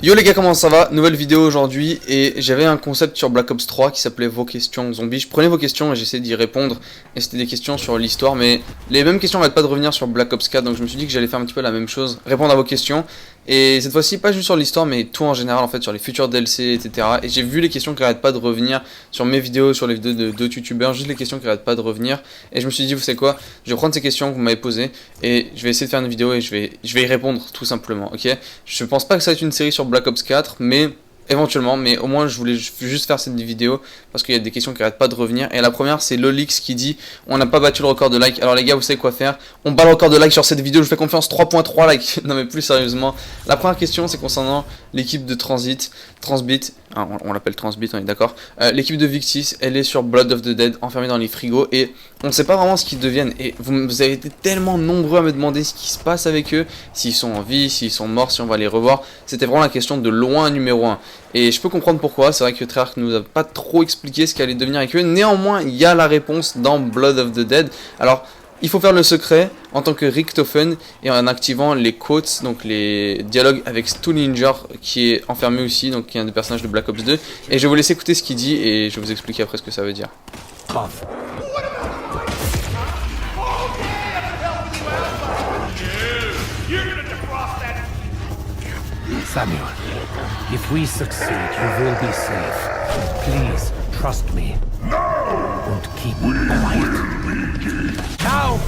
Yo les gars, comment ça va? Nouvelle vidéo aujourd'hui et j'avais un concept sur Black Ops 3 qui s'appelait vos questions zombies. Je prenais vos questions et j'essayais d'y répondre et c'était des questions sur l'histoire, mais les mêmes questions n'arrêtent pas de revenir sur Black Ops 4, donc je me suis dit que j'allais faire un petit peu la même chose, répondre à vos questions. Et cette fois-ci pas juste sur l'histoire mais tout en général en fait, sur les futurs DLC etc. Et j'ai vu les questions qui n'arrêtent pas de revenir sur mes vidéos, sur les vidéos de d'autres youtubeurs, juste les questions qui n'arrêtent pas de revenir. Et je me suis dit, vous savez quoi, je vais prendre ces questions que vous m'avez posées et je vais essayer de faire une vidéo et je vais y répondre tout simplement, ok? Je pense pas que ça va être une série sur Black Ops 4, mais éventuellement, mais au moins je voulais juste faire cette vidéo parce qu'il y a des questions qui n'arrêtent pas de revenir. Et la première, c'est Lolix qui dit on n'a pas battu le record de like. Alors les gars, vous savez quoi faire, on bat le record de like sur cette vidéo, je fais confiance. 3.3 likes. Non mais plus sérieusement, la première question c'est concernant l'équipe de Transbit, on l'appelle Transbit, on est d'accord. L'équipe de Victis, elle est sur Blood of the Dead, enfermée dans les frigos, et on ne sait pas vraiment ce qu'ils deviennent. Et vous avez été tellement nombreux à me demander ce qui se passe avec eux, s'ils sont en vie, s'ils sont morts, si on va les revoir. C'était vraiment la question de loin numéro 1. Et je peux comprendre pourquoi, c'est vrai que Treyarch nous a pas trop expliqué ce qu'allait devenir avec eux. Néanmoins, il y a la réponse dans Blood of the Dead. Alors, il faut faire le secret en tant que Richtofen et en activant les quotes, donc les dialogues avec Stuhlinger qui est enfermé aussi, donc qui est un des personnages de Black Ops 2. Et je vais vous laisser écouter ce qu'il dit et je vais vous expliquer après ce que ça veut dire. Samuel, if we succeed, you will be safe. Please trust me. And keep quiet. Now!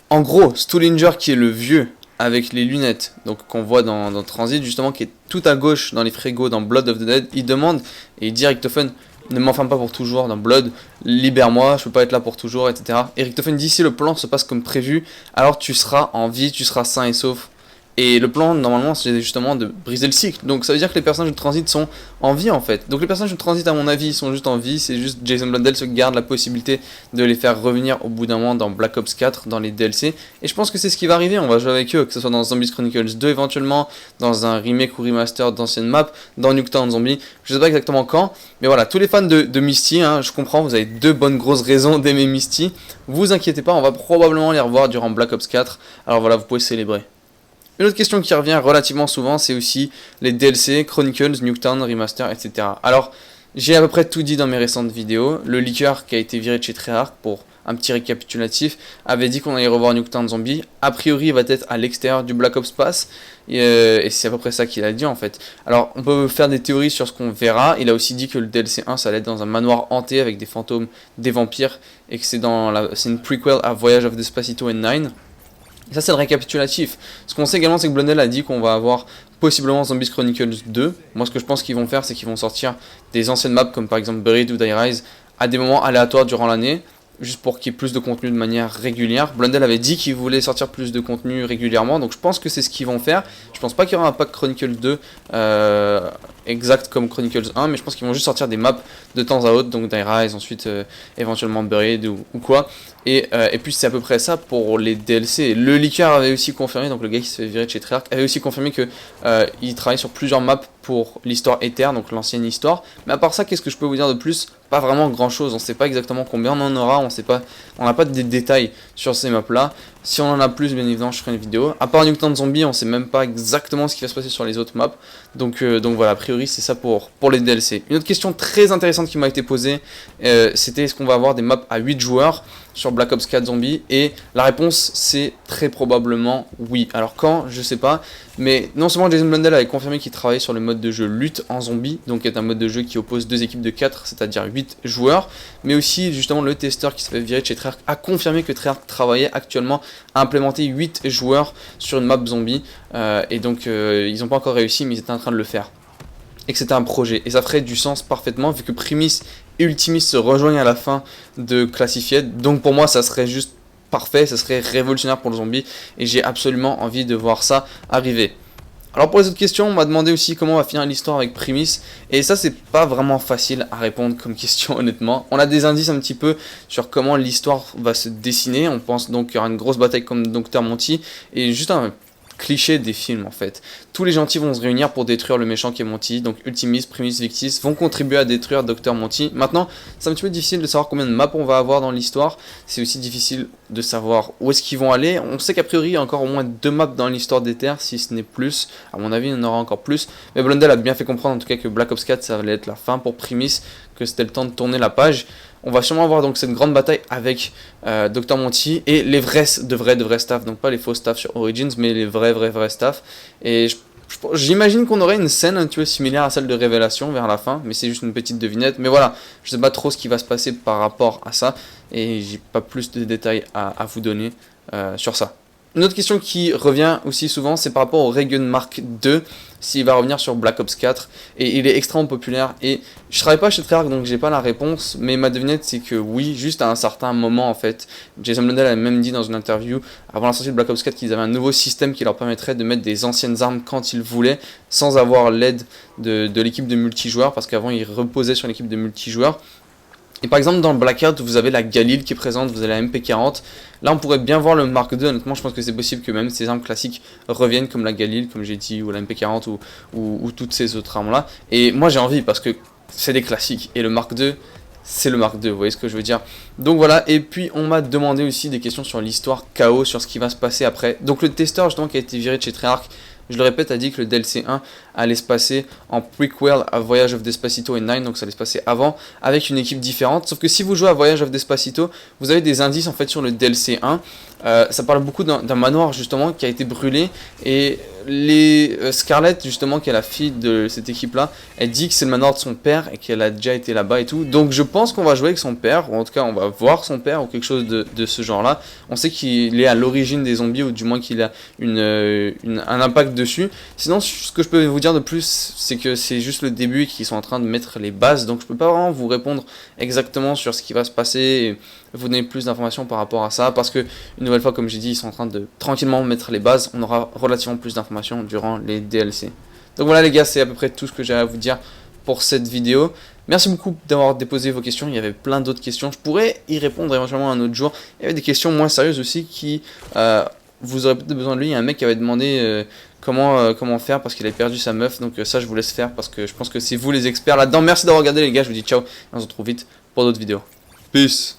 En gros, Stuhlinger qui est le vieux avec les lunettes, donc qu'on voit dans Transit justement, qui est tout à gauche dans les frigos dans Blood of the Dead, il demande et il dit à Richtofen, ne m'enferme pas pour toujours dans Blood, libère-moi, je peux pas être là pour toujours, etc. Et Richtofen dit si le plan se passe comme prévu, alors tu seras en vie, tu seras sain et sauf. Et le plan, normalement, c'est justement de briser le cycle. Donc ça veut dire que les personnages de Transit sont en vie, en fait. Donc les personnages de Transit, à mon avis, sont juste en vie. C'est juste Jason Blundell se garde la possibilité de les faire revenir au bout d'un moment dans Black Ops 4, dans les DLC. Et je pense que c'est ce qui va arriver. On va jouer avec eux, que ce soit dans Zombies Chronicles 2 éventuellement, dans un remake ou remaster d'anciennes maps, dans Nuketown Zombie. Je sais pas exactement quand. Mais voilà, tous les fans de Misty, hein, je comprends, vous avez deux bonnes grosses raisons d'aimer Misty. Vous inquiétez pas, on va probablement les revoir durant Black Ops 4. Alors voilà, vous pouvez célébrer. Une autre question qui revient relativement souvent, c'est aussi les DLC, Chronicles, Nuketown, Remaster, etc. Alors, j'ai à peu près tout dit dans mes récentes vidéos. Le leaker qui a été viré de chez Treyarch, pour un petit récapitulatif, avait dit qu'on allait revoir Nuketown Zombie. A priori, il va être à l'extérieur du Black Ops Pass, et c'est à peu près ça qu'il a dit en fait. Alors, on peut faire des théories sur ce qu'on verra. Il a aussi dit que le DLC 1, ça allait être dans un manoir hanté avec des fantômes, des vampires, et que c'est une prequel à Voyage of Despacito and Nine. Et ça c'est le récapitulatif. Ce qu'on sait également c'est que Blundell a dit qu'on va avoir possiblement Zombies Chronicles 2. Moi ce que je pense qu'ils vont faire c'est qu'ils vont sortir des anciennes maps comme par exemple Buried ou Die Rise à des moments aléatoires durant l'année, juste pour qu'il y ait plus de contenu de manière régulière. Blundell avait dit qu'il voulait sortir plus de contenu régulièrement, donc je pense que c'est ce qu'ils vont faire. Je pense pas qu'il y aura un pack Chronicles 2 exact comme Chronicles 1, mais je pense qu'ils vont juste sortir des maps de temps à autre, donc Die Rise, ensuite éventuellement Buried ou quoi. Et puis c'est à peu près ça pour les DLC. Le leaker avait aussi confirmé, donc le gars qui se fait virer de chez Treyarch, avait aussi confirmé que il travaille sur plusieurs maps pour l'histoire Ether, donc l'ancienne histoire. Mais à part ça, qu'est-ce que je peux vous dire de plus? Pas vraiment grand chose, on sait pas exactement combien on en aura, on n'a pas de détails sur ces maps là. Si on en a plus, bien évidemment, je ferai une vidéo. À part Nuketown Zombie, on sait même pas exactement ce qui va se passer sur les autres maps. Donc voilà, a priori c'est ça pour les DLC. Une autre question très intéressante qui m'a été posée, c'était est-ce qu'on va avoir des maps à 8 joueurs sur Black Ops 4 Zombie, et la réponse c'est très probablement oui. Alors quand, je sais pas, mais non seulement Jason Blundell avait confirmé qu'il travaillait sur le mode de jeu lutte en zombie, donc qui est un mode de jeu qui oppose deux équipes de 4, c'est-à-dire 8 joueurs, mais aussi justement le testeur qui se fait virer de chez Treyarch a confirmé que Treyarch travaillait actuellement à implémenter 8 joueurs sur une map zombie, et donc ils n'ont pas encore réussi mais ils étaient en train de le faire. Et que c'était un projet, et ça ferait du sens parfaitement vu que Primis et Ultimis se rejoignent à la fin de Classified, donc pour moi ça serait juste parfait, ça serait révolutionnaire pour le zombie, et j'ai absolument envie de voir ça arriver. Alors pour les autres questions, on m'a demandé aussi comment on va finir l'histoire avec Primis, et ça c'est pas vraiment facile à répondre comme question honnêtement. On a des indices un petit peu sur comment l'histoire va se dessiner, on pense donc qu'il y aura une grosse bataille comme Dr Monty, et juste cliché des films en fait. Tous les gentils vont se réunir pour détruire le méchant qui est Monty, donc Ultimis, Primus, Victis vont contribuer à détruire Dr Monty. Maintenant, c'est un petit peu difficile de savoir combien de maps on va avoir dans l'histoire, c'est aussi difficile de savoir où est-ce qu'ils vont aller. On sait qu'a priori il y a encore au moins 2 maps dans l'histoire des terres, si ce n'est plus, à mon avis il y en aura encore plus, mais Blondel a bien fait comprendre en tout cas que Black Ops 4 ça allait être la fin pour Primus, que c'était le temps de tourner la page. On va sûrement avoir donc cette grande bataille avec Dr Monty et les vrais staff, donc pas les faux staff sur Origins, mais les vrais staff. Et j'imagine qu'on aurait une scène un petit peu similaire à celle de Révélation vers la fin, mais c'est juste une petite devinette. Mais voilà, je sais pas trop ce qui va se passer par rapport à ça, et j'ai pas plus de détails à vous donner sur ça. Une autre question qui revient aussi souvent, c'est par rapport au Regen Mark II, s'il va revenir sur Black Ops 4, et il est extrêmement populaire, et je travaille pas chez Treyarch donc j'ai pas la réponse, mais ma devinette c'est que oui, juste à un certain moment en fait. Jason Blundell a même dit dans une interview, avant la sortie de Black Ops 4, qu'ils avaient un nouveau système qui leur permettrait de mettre des anciennes armes quand ils voulaient, sans avoir l'aide de l'équipe de multijoueur, parce qu'avant ils reposaient sur l'équipe de multijoueur. Et par exemple dans le Blackout vous avez la Galil qui est présente, vous avez la MP40, là on pourrait bien voir le Mark II, honnêtement je pense que c'est possible que même ces armes classiques reviennent comme la Galil, comme j'ai dit, ou la MP40 ou toutes ces autres armes là, et moi j'ai envie parce que c'est des classiques, et le Mark II c'est le Mark II, vous voyez ce que je veux dire. Donc voilà, et puis on m'a demandé aussi des questions sur l'histoire KO, sur ce qui va se passer après. Donc le testeur justement qui a été viré de chez Treyarch, je le répète, a dit que le DLC 1 allait se passer en prequel à Voyage of Despacito et 9, donc ça allait se passer avant, avec une équipe différente. Sauf que si vous jouez à Voyage of Despacito, vous avez des indices en fait sur le DLC 1. Ça parle beaucoup d'un manoir justement qui a été brûlé, et Scarlett justement qui est la fille de cette équipe là, elle dit que c'est le manoir de son père et qu'elle a déjà été là-bas et tout. Donc je pense qu'on va jouer avec son père, ou en tout cas on va voir son père ou quelque chose de ce genre là. On sait qu'il est à l'origine des zombies, ou du moins qu'il a un impact dessus. Sinon ce que je peux vous dire de plus, c'est que c'est juste le début et qu'ils sont en train de mettre les bases, donc je peux pas vraiment vous répondre exactement sur ce qui va se passer et vous donner plus d'informations par rapport à ça, parce que une nouvelle fois comme j'ai dit, ils sont en train de tranquillement mettre les bases. On aura relativement plus d'informations durant les DLC. Donc voilà les gars, c'est à peu près tout ce que j'ai à vous dire pour cette vidéo. Merci beaucoup d'avoir déposé vos questions, il y avait plein d'autres questions, je pourrais y répondre éventuellement un autre jour. Il y avait des questions moins sérieuses aussi qui vous aurez peut-être besoin de lui. Il y a un mec qui avait demandé comment faire parce qu'il avait perdu sa meuf, donc ça je vous laisse faire parce que je pense que c'est vous les experts là-dedans. Merci d'avoir regardé les gars, je vous dis ciao et on se retrouve vite pour d'autres vidéos. Peace.